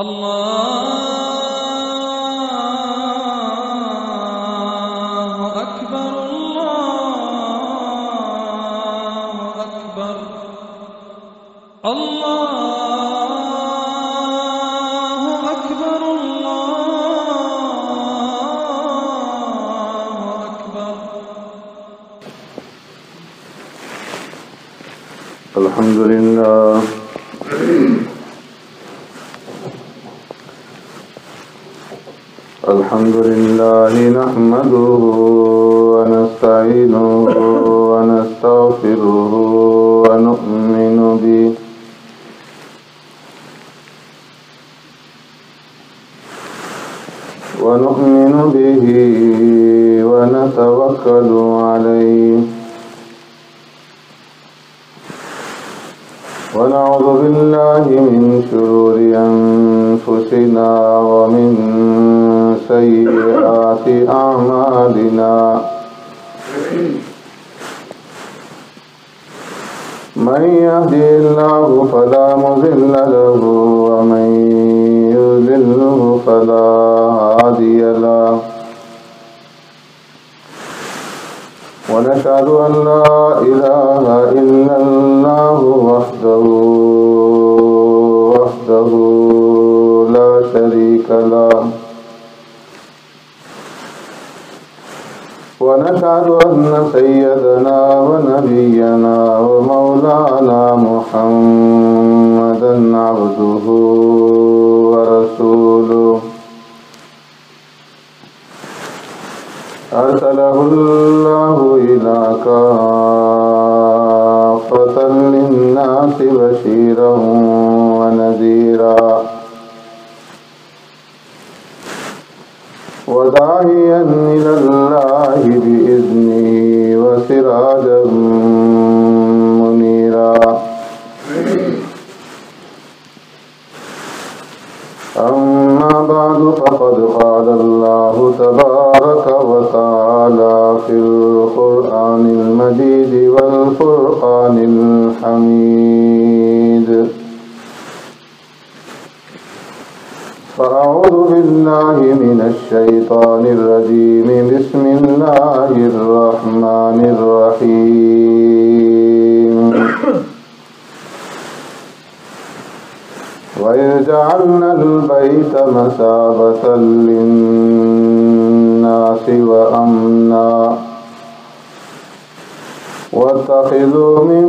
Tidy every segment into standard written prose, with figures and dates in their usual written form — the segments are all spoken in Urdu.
الله أكبر الله أكبر الله أكبر الله أكبر. الحمد لله الحمد لله نحمده ونستعينه ونستغفره ونؤمن به ونتوكل عليه ونعوذ بالله من شرور أنفسنا ومن سيئات أعمالنا من يهدي الله فلا مضل له ومن يضلله فلا هادي له ونشهد أن لا إله إلا الله وحده لا شريك له ونشهد أن سيدنا ونبينا ومولانا محمدا عبده ورسوله أرسله الله إلى كافة للناس بشيرا ونذيرا وداعيا إلى الله بإذنه وسراجا منيرا. أما بعد فقد قال الله تبارك وتعالى في القرآن المجيد والفرقان الحميد: فأعوذ بالله من الشيطان الرجيم. بسم الله الرحمن الرحيم. وإذ جعلنا البيت مثابة للناس وأمنا واتخذوا من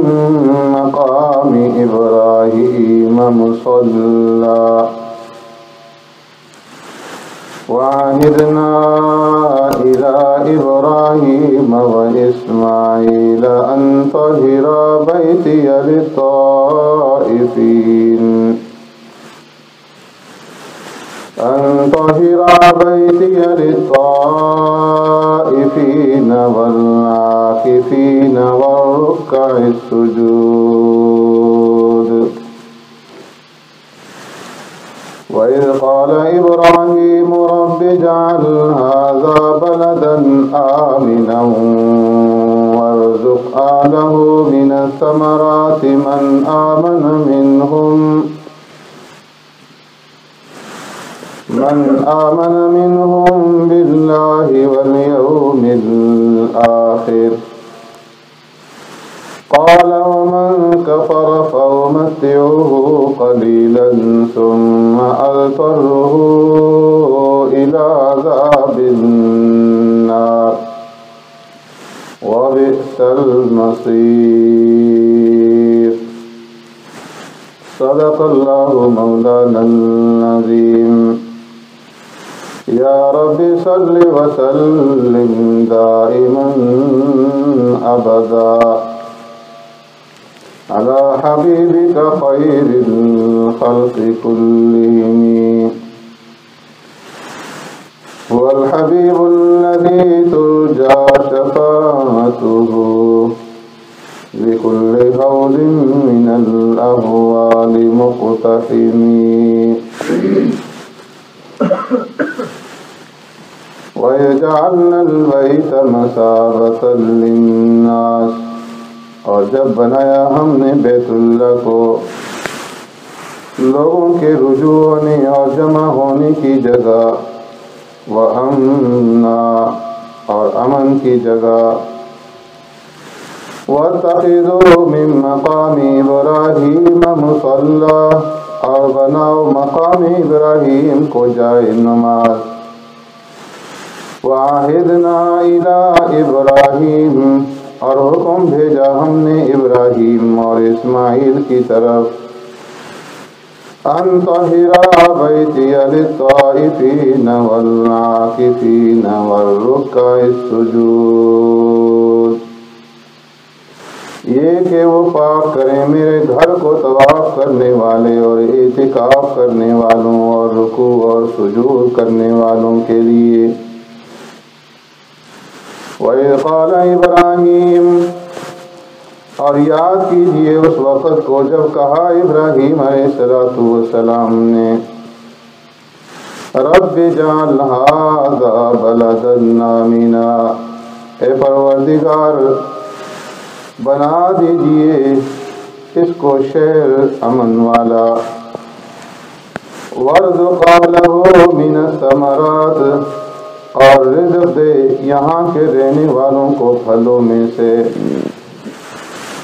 مقام إبراهيم مصلى وعهدنا إلى إبراهيم وإسماعيل أن طهرا بيتي للطائفين والعاكفين والركع السجود. وإذ قال إبراهيم رب اجعل هذا بلدا آمنا وارزق أهله من الثمرات من آمن منهم بالله واليوم الآخر. قال ومن كفر فأمتعه قليلا ثم أضطره إلى عذاب النار وبئس المصير. صدق الله مولانا العظيم. يا رب صل وسلم دائما أبدا على حبيبك خير الخلق كلهم. هو الحبيب الذي ترجى شفاعته بكل هول من الأهوال مقتحم. ويجعلنا البيت مثابة للناس. اور جب بنایا ہم نے بیت اللہ کو لوگوں کے رجوع ہونے اور جمع ہونے کی جگہ، وَأَمْنًا اور امن کی جگہ، وَاتَّخِذُوا مِن مَّقَامِ إِبْرَاهِيمَ مُصَلًّى اور بناؤ مقام ابراہیم کو جائے نماز، وَعَهِدْنَا إِلَىٰ إِبْرَاهِيمَ اور حکم بھیجا ہم نے ابراہیم اور اسماعیل کی طرف، أَن طَهِّرَ بَيْتِيَ لِلطَّائِفِينَ وَالْعَاكِفِينَ وَالرُّكَّعِ السُّجُودِ، یہ کہ وہ پاک کریں میرے گھر کو طواف کرنے والے اور اعتکاف کرنے والوں اور رکوع اور سجود کرنے والوں کے لیے۔ وَإِذْ قَالَ إِبْرَاهِيمُ اور یاد کیجئے اس وقت کو جب کہا ابراہیم علیہ السلام نے، رب اجعل هذا بلدا آمنا، اے پروردگار بنا دیجئے اس کو شہر امن والا، وارزق اہلہ من الثمرات اور رزق دے یہاں کے رہنے والوں کو پھلوں میں سے،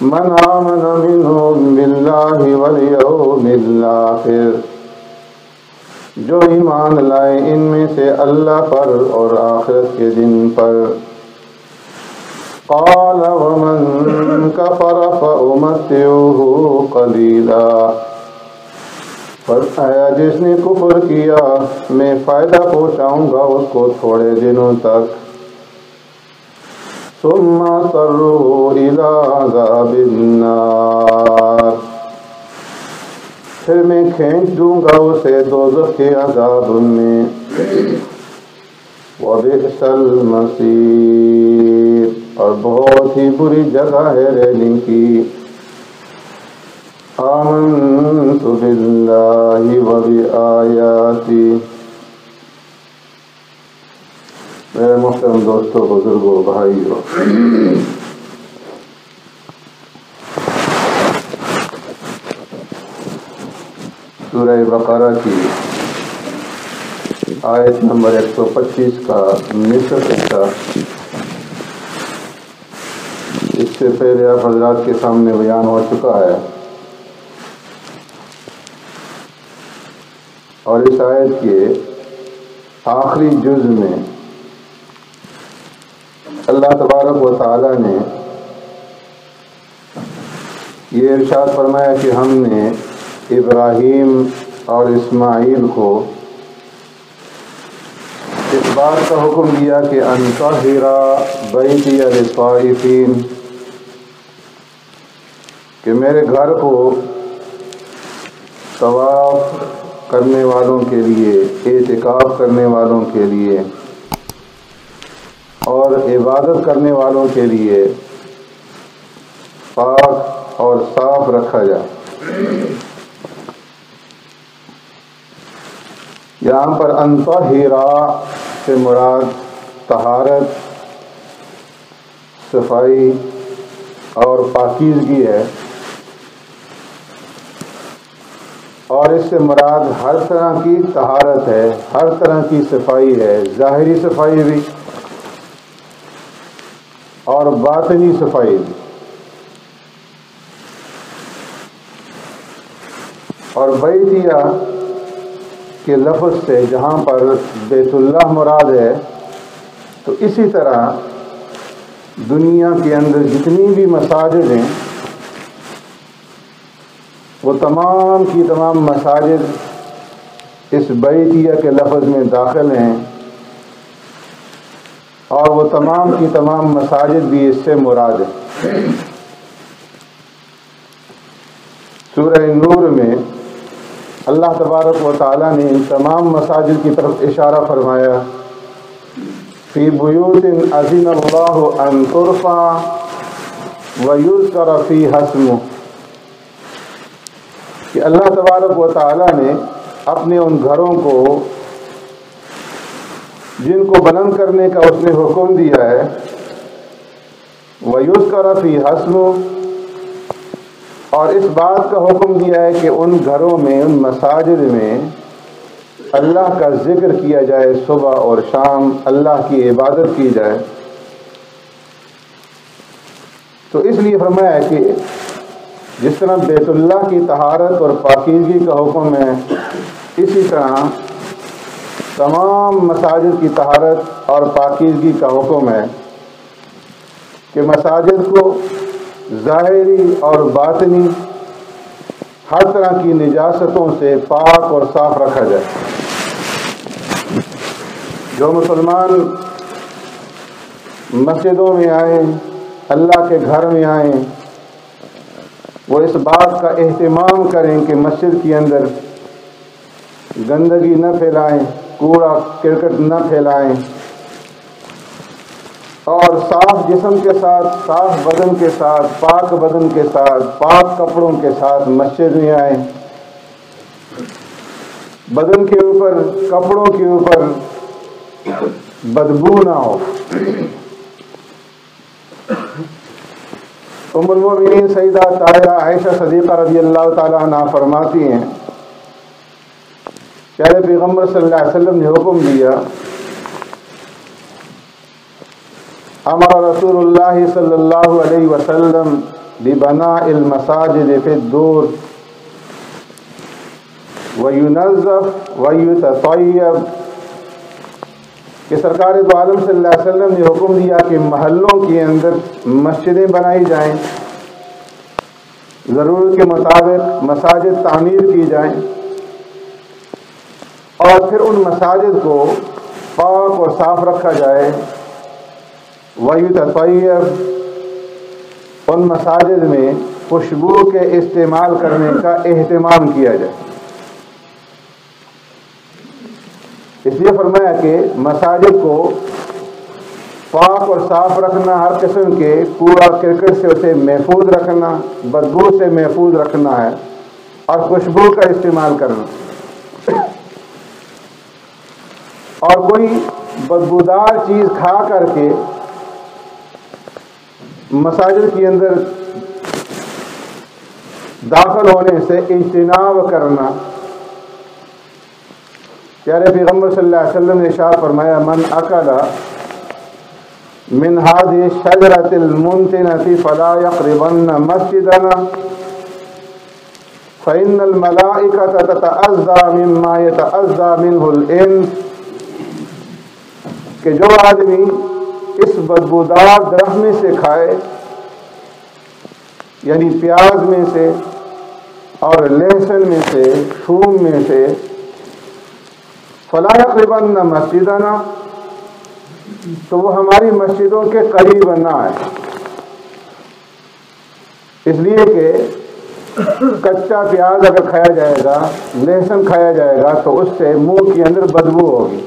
من آمن منہم باللہ والیوم الآخر جو ایمان لائے ان میں سے اللہ پر اور آخرت کے دن پر، قال ومن کفر فأمتعه قلیلا فرمایا جس نے کفر کیا میں فائدہ پہنچاؤں گا اس کو تھوڑے دنوں تک، ثم اضطره إلى عذاب النار پھر میں کھینچ دوں گا اسے دوزخ کے عذاب میں، وبئس المصیر اور بہت ہی بری جگہ ہے رہنے کی۔ آمنت باللہ وبآیاتی، میرے محترم دوستوں، بزرگوں، بھائیوں، سورہ بقرہ کی آیت نمبر 125 کا نصف حصہ اس سے پہلے آپ حضرات کے سامنے بیان ہو چکا ہے، اور اس آیت کے آخری جز میں اللہ تبارک و تعالی نے یہ ارشاد فرمایا کہ ہم نے ابراہیم اور اسماعیل کو اس بات کا حکم دیا کہ ان طہر بیتی للطائفین کہ میرے گھر کو طواف کرنے والوں کے لیے، اعتکاف کرنے والوں کے لیے اور عبادت کرنے والوں کے لیے پاک اور صاف رکھا جائے۔ یہاں پر ان طہرا سے مراد طہارت، صفائی اور پاکیزگی ہے، اور اس سے مراد ہر طرح کی طہارت ہے، ہر طرح کی صفائی ہے، ظاہری صفائی بھی اور باطنی صفائی بھی۔ اور بیتیہ کے لفظ سے جہاں پر بیت اللہ مراد ہے، تو اسی طرح دنیا کے اندر جتنی بھی مساجد ہیں وہ تمام کی تمام مساجد اس بیتیہ کے لفظ میں داخل ہیں، اور وہ تمام کی تمام مساجد بھی اس سے مراد ہیں۔ سورہ نور میں اللہ تبارک و تعالیٰ نے ان تمام مساجد کی طرف اشارہ فرمایا، فی بیوت اذن اللہ ان ترفع ویذکر فیہا اسمہ، کہ اللہ تبارک و تعالیٰ نے اپنے ان گھروں کو جن کو بلند کرنے کا اس نے حکم دیا ہے، وَيُذْكَرَ فِيهَا اسْمُهُ اور اس بات کا حکم دیا ہے کہ ان گھروں میں، ان مساجد میں اللہ کا ذکر کیا جائے، صبح اور شام اللہ کی عبادت کی جائے۔ تو اس لیے فرمایا کہ جس طرح بیت اللہ کی طہارت اور پاکیزگی کا حکم ہے، اسی طرح تمام مساجد کی طہارت اور پاکیزگی کا حکم ہے کہ مساجد کو ظاہری اور باطنی ہر طرح کی نجاستوں سے پاک اور صاف رکھا جائے۔ جو مسلمان مسجدوں میں آئیں، اللہ کے گھر میں آئیں، وہ اس بات کا اہتمام کریں کہ مسجد کے اندر گندگی نہ پھیلائیں، کوڑا کرکٹ نہ پھیلائیں، اور صاف جسم کے ساتھ، صاف بدن کے ساتھ، پاک بدن کے ساتھ، پاک کپڑوں کے ساتھ مسجد میں آئیں۔ بدن کے اوپر، کپڑوں کے اوپر بدبو نہ ہو۔ ام المؤمنین سیدہ طاہرہ عائشہ صدیقہ رضی اللہ تعالیٰ عنہ فرماتی ہیں، پیارے پیغمبر صلی اللہ علیہ وسلم نے حکم دیا، امر رسول اللہ صلی اللہ علیہ وسلم ببناء المساجد فی الدور وینظف ویتطیب، کہ سرکار دو عالم صلی اللہ علیہ وسلم نے حکم دیا کہ محلوں کے اندر مسجدیں بنائی جائیں، ضرورت کے مطابق مساجد تعمیر کی جائیں، اور پھر ان مساجد کو پاک اور صاف رکھا جائے۔ وَيُتَطَيَّبْ، ان مساجد میں خوشبو کے استعمال کرنے کا اہتمام کیا جائے۔ اس لیے فرمایا کہ مساجد کو پاک اور صاف رکھنا، ہر قسم کے کوڑا کرکٹ سے اسے محفوظ رکھنا، بدبو سے محفوظ رکھنا ہے، اور خوشبو کا استعمال کرنا۔ اور کوئی بدبودار چیز کھا کر کے مساجد کے اندر داخل ہونے سے اجتناب کرنا۔ پیارے پیغمبر صلی اللہ علیہ وسلم نے ارشاد فرمایا، من اکل من هذه الشجرة المنتنة فلا يقربن مسجدنا فإن الملائكة تتأذى مما يتأذى منه الإنس، کہ جو آدمی اس بدبودار درخت میں سے کھائے، یعنی پیاز میں سے اور لہسن میں سے، تھوم میں سے، فلا یقربن مسجدنا، تو وہ ہماری مسجدوں کے قریب نہ آئے، اس لیے کہ کچا پیاز اگر کھایا جائے گا، لہسن کھایا جائے گا، تو اس سے منہ کے اندر بدبو ہوگی۔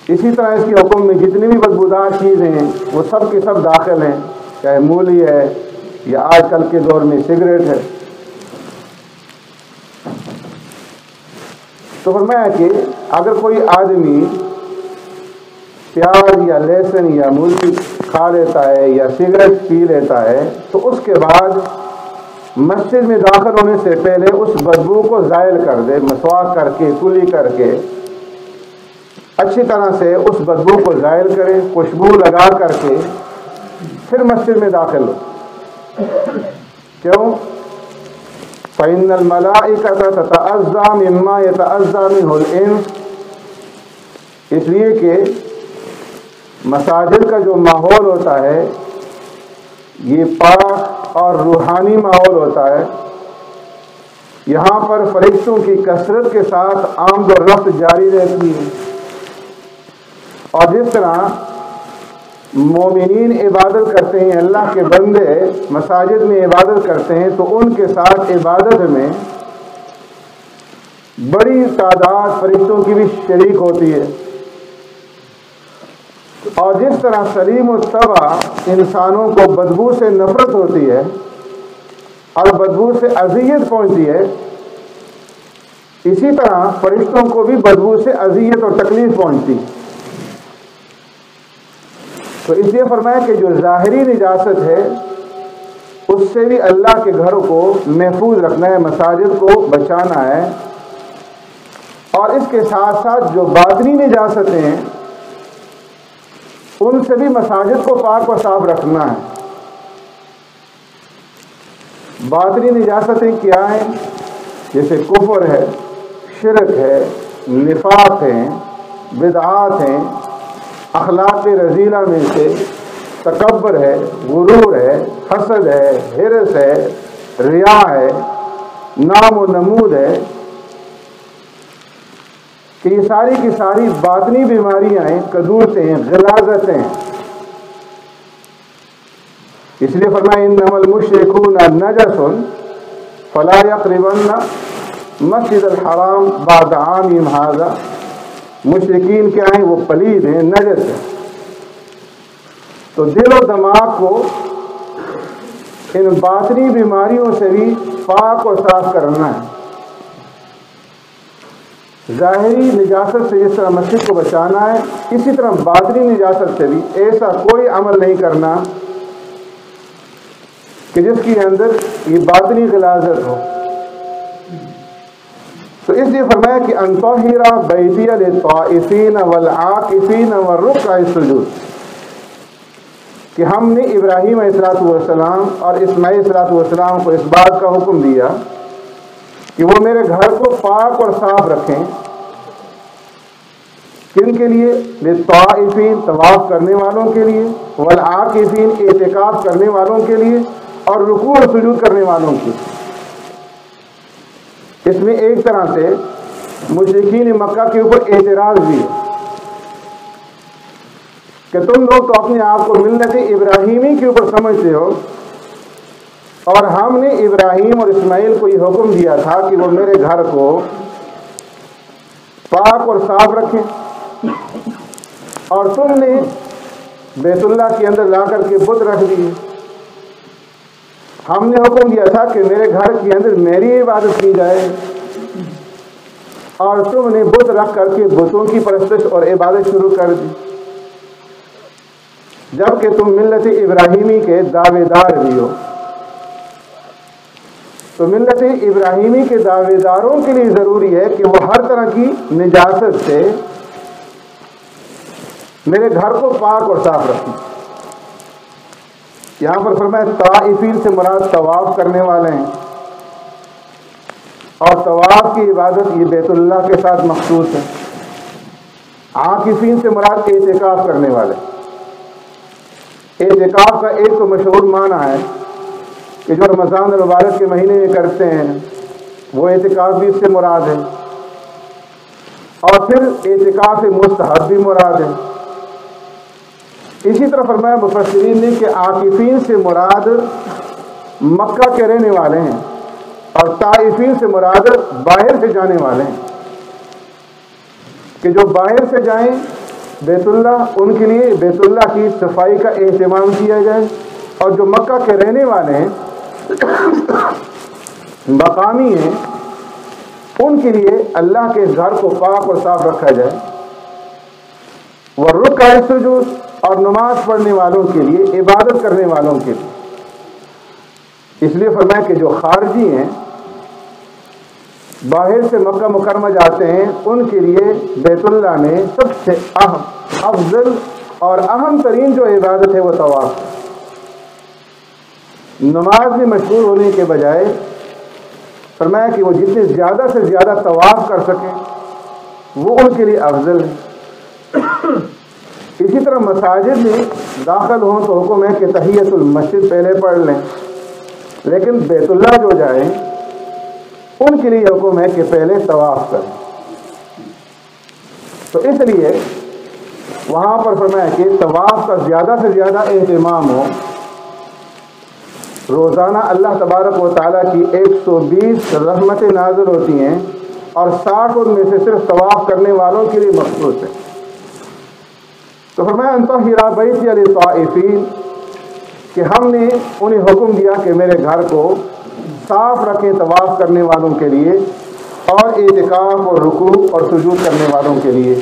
اسی طرح اس کے حکم میں جتنی بھی بدبودار چیزیں ہیں وہ سب کے سب داخل ہیں، چاہے مولی ہے یا آج کل کے دور میں سگریٹ ہے۔ تو فرمایا کہ اگر کوئی آدمی پیاز یا لہسن یا مولی کھا لیتا ہے یا سگریٹ پی لیتا ہے، تو اس کے بعد مسجد میں داخل ہونے سے پہلے اس بدبو کو زائل کر دے، مسواک کر کے، کلی کر کے اچھی طرح سے اس بدبو کو زائل کرے، خوشبو لگا کر کے پھر مسجد میں داخل ہو۔ کیوں؟ فَإِنَّ الْمَلَائِكَةَ تَتَأَذَّى مِمَّا يَتَأَذَّى مِنْهُ الْإِنسُ، اس لیے کہ مساجد کا جو ماحول ہوتا ہے یہ پاک اور روحانی ماحول ہوتا ہے۔ یہاں پر فرشتوں کی کثرت کے ساتھ آمد و رفت جاری رہتی ہے، اور جس طرح مومنین عبادت کرتے ہیں، اللہ کے بندے مساجد میں عبادت کرتے ہیں، تو ان کے ساتھ عبادت میں بڑی تعداد فرشتوں کی بھی شریک ہوتی ہے۔ اور جس طرح سلیم الطبع انسانوں کو بدبو سے نفرت ہوتی ہے اور بدبو سے اذیت پہنچتی ہے، اسی طرح فرشتوں کو بھی بدبو سے اذیت اور تکلیف پہنچتی ہے۔ تو اس لیے فرمایا کہ جو ظاہری نجاست ہے اس سے بھی اللہ کے گھر کو محفوظ رکھنا ہے، مساجد کو بچانا ہے، اور اس کے ساتھ ساتھ جو باطنی نجاستیں ہیں ان سے بھی مساجد کو پاک و صاف رکھنا ہے۔ باطنی نجاستیں کیا ہیں؟ جیسے کفر ہے، شرک ہے، نفاق ہے، بدعات ہیں، اخلاق رذیلہ میں سے تکبر ہے، غرور ہے، حسد ہے، حرص ہے، ریا ہے، نام و نمود ہے، کہ یہ ساری کی ساری باطنی بیماریاں ہیں، کدورتیں ہیں، غلاظتیں ہیں۔ اس لیے فرمایا انما المشرکون نجس فلا یقربن مسجد الحرام بعد عامہم ھذا۔ مشرکین کیا ہیں؟ وہ پلید ہیں، نجس ہیں۔ تو دل و دماغ کو ان باطنی بیماریوں سے بھی پاک اور صاف کرنا ہے۔ ظاہری نجاست سے جس طرح مسجد کو بچانا ہے، اسی طرح باطنی نجاست سے بھی ایسا کوئی عمل نہیں کرنا کہ جس کے اندر یہ باطنی غلاظت ہو۔ تو اس لیے فرمایا کہ ان طہر بیتی للطائفین والعاکفین والرکع السجود، کہ ہم نے ابراہیم علیہ السلام اور اسماعیل علیہ السلام کو اس بات کا حکم دیا کہ وہ میرے گھر کو پاک اور صاف رکھیں۔ کن کے لیے؟ للطائفین، طواف کرنے والوں کے لیے، والعاکفین، اعتکاف کرنے والوں کے لیے، اور رکوع اور سجود کرنے والوں کے۔ اس میں ایک طرح سے مشرکین مکہ کے اوپر اعتراض بھی ہے کہ تم لوگ تو اپنے آپ کو ملت ابراہیمی کے اوپر سمجھتے ہو، اور ہم نے ابراہیم اور اسماعیل کو یہ حکم دیا تھا کہ وہ میرے گھر کو پاک اور صاف رکھیں، اور تم نے بیت اللہ کے اندر لا کر کے بت رکھ دیے۔ ہم نے حکم دیا تھا کہ میرے گھر کے اندر میری عبادت کی جائے، اور تم نے بت رکھ کر کے بتوں کی پرستش اور عبادت شروع کر دی، جبکہ تم ملت ابراہیمی کے دعوے دار بھی ہو۔ تو ملت ابراہیمی کے دعوے داروں کے لیے ضروری ہے کہ وہ ہر طرح کی نجاست سے میرے گھر کو پاک اور صاف رکھیں۔ یہاں پر فرمایا طائفین سے مراد طواف کرنے والے ہیں، اور طواف کی عبادت یہ بیت اللہ کے ساتھ مخصوص ہے۔ عاکفین سے مراد اعتکاف کرنے والے۔ اعتکاف کا ایک تو مشہور معنی ہے کہ جو رمضان المبارک کے مہینے میں کرتے ہیں وہ اعتکاف بھی اس سے مراد ہے، اور پھر اعتکاف مستحب بھی مراد ہے۔ اسی طرح فرمایا مفسرین نے کہ عاکفین سے مراد مکہ کے رہنے والے ہیں، اور طائفین سے مراد باہر سے جانے والے ہیں، کہ جو باہر سے جائیں بیت اللہ، ان کے لیے بیت اللہ کی صفائی کا اہتمام کیا جائے، اور جو مکہ کے رہنے والے ہیں مقامی ہیں، ان کے لیے اللہ کے گھر کو پاک اور صاف رکھا جائے۔ والرکع السجود، اور نماز پڑھنے والوں کے لیے، عبادت کرنے والوں کے لیے۔ اس لیے فرمایا کہ جو خارجی ہیں، باہر سے مکہ مکرمہ جاتے ہیں، ان کے لیے بیت اللہ میں سب سے افضل اور اہم ترین جو عبادت ہے وہ طواف۔ نماز میں مشغول ہونے کے بجائے فرمایا کہ وہ جتنے زیادہ سے زیادہ طواف کر سکیں وہ ان کے لیے افضل ہے۔ اسی طرح مساجد میں داخل ہوں تو حکم ہے کہ تحیۃ المسجد پہلے پڑھ لیں، لیکن بیت اللہ جو جائیں ان کے لیے حکم ہے کہ پہلے طواف کریں۔ تو اس لیے وہاں پر فرمایا کہ طواف کا زیادہ سے زیادہ اہتمام ہو۔ روزانہ اللہ تبارک و تعالیٰ کی 120 رحمتیں نازل ہوتی ہیں، اور 60 ان میں سے صرف طواف کرنے والوں کے لیے مخصوص ہے۔ تو فرمایا ان طہر بیتی للطائفین، کہ ہم نے انہیں حکم دیا کہ میرے گھر کو صاف رکھیں طواف کرنے والوں کے لیے، اور اعتکاف اور رکوع اور سجود کرنے والوں کے لیے۔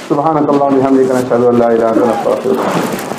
سبحانک اللہم و بحمدک، نشہد ان لا الہ الا انت، نستغفرک۔